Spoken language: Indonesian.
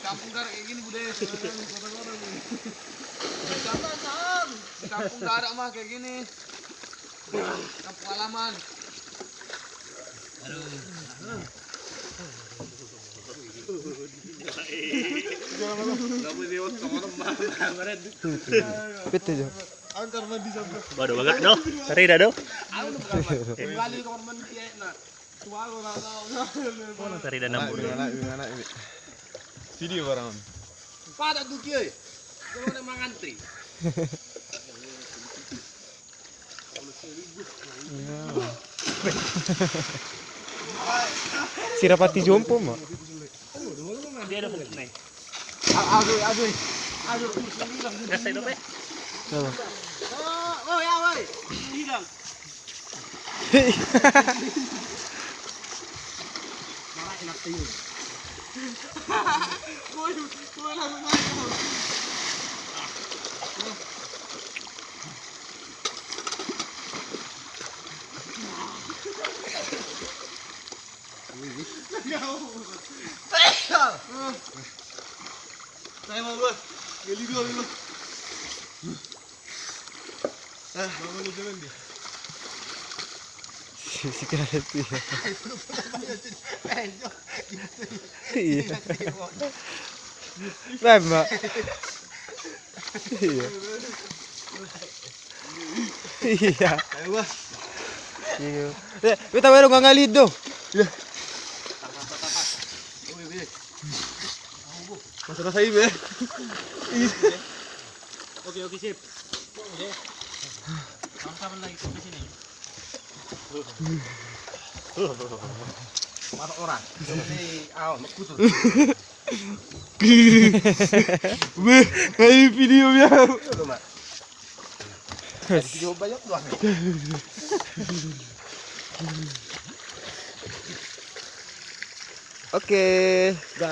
kampung darat kayak gini budaya kota-kota nih. Di kampung darat mah kayak gini. Kampung halaman. Pete jo. Antar mandi sampai. Baru banget do. Tari dah do. Kembali ke kamar mandi ya nak. Tua lo nak tahu. Oh, tari dah 60. Anak. Video barang. Pada tuh kiai. Kalau ada mangantri. Sirapati jompo mah. Dia ada nih. Aduh. Kasih do, Pe. Apa? Oh ya, woi. Hilang. Marah enak tuh. Woi langsung main. Saya mau buat gali dulu. Mau lu jalan dia. Si karet ya. Iya. Lama. Iya. Iya. Ayo gua. Iya. Kita baru nggak ngalid dong. Masalah saya be. Oke, sip. Kapan lagi ke sini? Mana orang? Ini kutu. Be, ini video ya. Tuh, Mak. Video banyak doang. Oke.